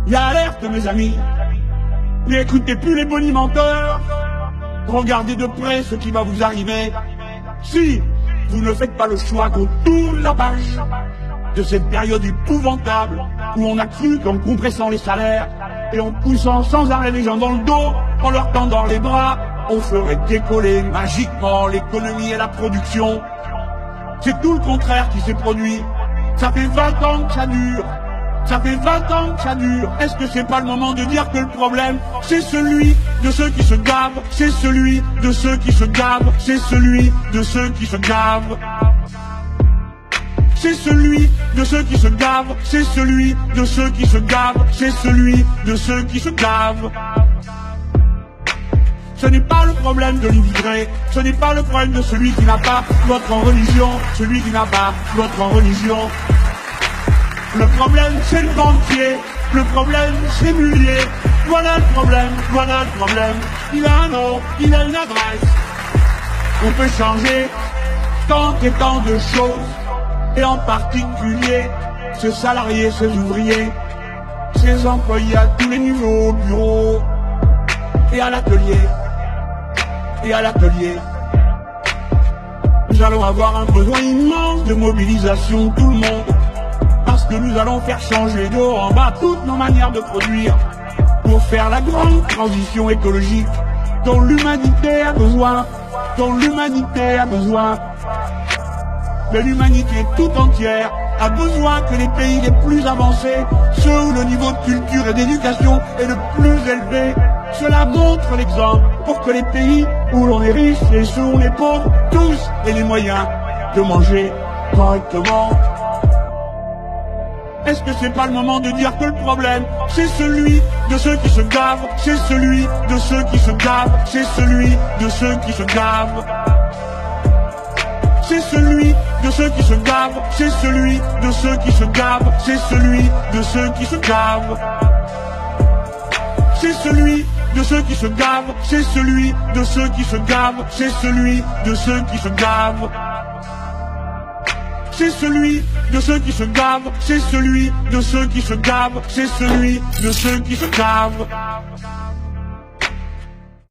Y a alerte mes amis, n'écoutez plus les bonimenteurs, regardez de près ce qui va vous arriver. Si vous ne faites pas le choix qu'on tourne la page de cette période épouvantable où on a cru qu'en compressant les salaires et en poussant sans arrêt les gens dans le dos, en leur tendant les bras, on ferait décoller magiquement l'économie et la production. C'est tout le contraire qui s'est produit. Ça fait 20 ans que ça dure. Ça fait 20 ans que ça dure. Est-ce que c'est pas le moment de dire que le problème, c'est celui de ceux qui se gavent, c'est celui de ceux qui se gavent, c'est celui de ceux qui se gavent. C'est celui de ceux qui se gavent, c'est celui de ceux qui se gavent, c'est celui de ceux qui se gavent. Ce n'est pas le problème de l'immigré, ce n'est pas le problème de celui qui n'a pas votre religion, celui qui n'a pas votre religion. Le problème c'est le banquier, le problème c'est Mullier. Voilà le problème, voilà le problème. Il a un nom, il a une adresse. On peut changer tant et tant de choses, et en particulier ce salarié, ces ouvriers, ces employés à tous les niveaux, au bureau et à l'atelier. Et à l'atelier, nous allons avoir un besoin immense de mobilisation de tout le monde, parce que nous allons faire changer de haut en bas toutes nos manières de produire, pour faire la grande transition écologique dont l'humanité a besoin, dont l'humanité a besoin. Mais l'humanité tout entière a besoin que les pays les plus avancés, ceux où le niveau de culture et d'éducation est le plus élevé, cela montre l'exemple pour que les pays où l'on est riche et ceux où on est pauvre, tous aient les moyens de manger correctement. Est-ce que c'est pas le moment de dire que le problème, c'est celui de ceux qui se gavent, c'est celui de ceux qui se gavent, c'est celui de ceux qui se gavent. C'est celui de ceux qui se gavent, c'est celui de ceux qui se gavent, c'est celui de ceux qui se gavent. C'est celui de ceux qui se gavent, c'est celui de ceux qui se gavent, c'est celui de ceux qui se gavent. C'est celui de ceux qui se gavent, c'est celui de ceux qui se gavent, c'est celui de ceux qui se gavent.